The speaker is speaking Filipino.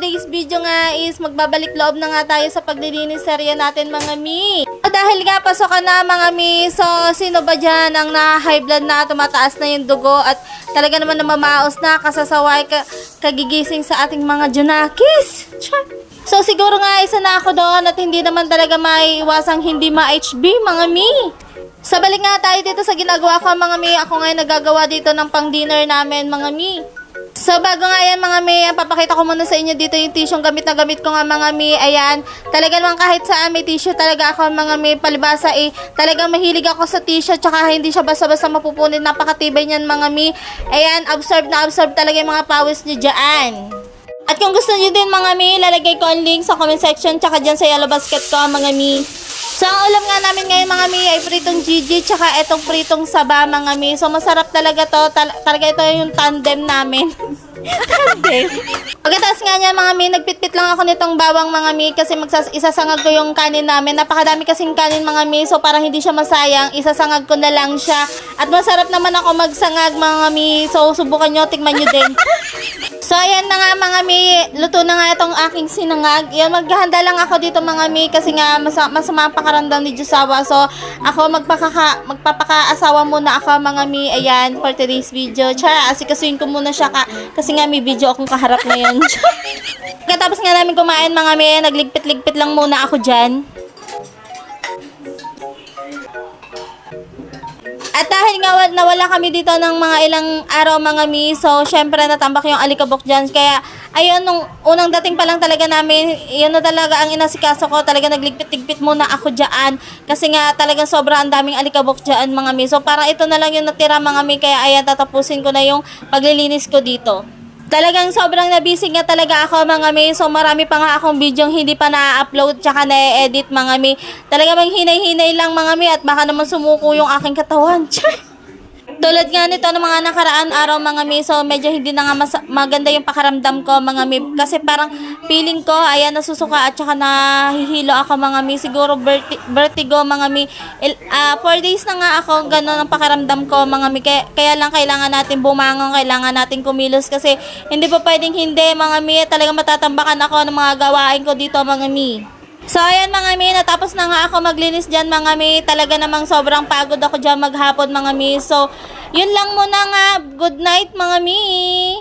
today's video nga is magbabalik loob na nga tayo sa paglilinis serye natin mga mi. Dahil nga pasok na mga mi, so sino ba dyan ang na-high blood na, tumataas na yung dugo at talaga naman namamaos na, kasasaway, kagigising sa ating mga junakis. So siguro nga isa na ako doon at hindi naman talaga maiiwasang hindi ma-HB mga mi. So balik nga tayo dito sa ginagawa ko mga mi. Ako ngayon nagagawa dito ng pang-dinner namin mga mi. So bago nga yan mga mi, papakita ko muna sa inyo dito yung tissue gamit na gamit ko nga mga mi. Ayan, talaga naman kahit saan may tissue talaga ako mga mi. Palibasa talagang mahilig ako sa tissue, tsaka hindi siya basta-basta mapupunit. Napakatibay niyan mga mi. Ayan, absorb na absorb talaga yung mga pawis niyo dyan. At kung gusto niyo din mga mi, lalagay ko ang link sa comment section tsaka dyan sa yellow basket ko mga mi. So ang ulam nga namin ngayon mga mi ay pritong Gigi tsaka etong pritong saba mga mi. So masarap talaga to, talaga ito yung tandem namin. Tandem. Pagkatapos nga niya mga mi, nagpitpit lang ako nitong bawang mga mi kasi isasangag ko yung kanin namin. Napakadami kasing kanin mga mi, so para hindi siya masayang, isasangag ko na lang siya. At masarap naman ako magsangag mga mi, so subukan nyo, tikman nyo din. So ayan na nga mga mi, luto na nga itong aking sinangag. Yan, maghahanda lang ako dito mga mi kasi nga masama ang pakaramdam ni Josawa. So ako magpapaka-asawa muna ako mga mi. Ayan, for today's video. Asikasuin ko muna siya kasi nga may video akong kaharap ngayon. Katapos nga namin kumain mga mi, nagligpit-ligpit lang muna ako dyan. At dahil nga nawala kami dito ng mga ilang araw mga mi, so syempre natambak yung alikabok dyan. Kaya ayun, nung unang dating pa lang talaga namin, yun na talaga ang inasikaso ko. Talaga nagligpit-ligpit muna ako dyan. Kasi nga talagang sobrang daming alikabok dyan mga mi. So parang ito na lang yung natira mga mi. Kaya ayan, tatapusin ko na yung paglilinis ko dito. Talagang sobrang nabisig nga talaga ako mga mi. So marami pa nga akong video hindi pa na-upload tsaka na-edit mga mi. Talaga bang hinay-hinay lang mga mi at baka naman sumuko yung aking katawan. Tulad nga nito ng mga nakaraan araw mga mi, so medyo hindi na nga maganda yung pakaramdam ko mga mi. Kasi parang feeling ko, ayan, nasusuka at saka nahihilo ako mga mi. Siguro vertigo mga mi. 4 days na nga ako gano'n ang pakaramdam ko mga mi. Kaya lang kailangan natin bumangon, kailangan natin kumilos kasi hindi pa pwedeng hindi mga mi. Talagang matatambakan ako ng mga gawain ko dito mga mi. So ayan mga mi, natapos na nga ako maglinis dyan mga mi. Talaga namang sobrang pagod ako dyan maghapon mga mi. So yun lang muna nga, good night mga mi.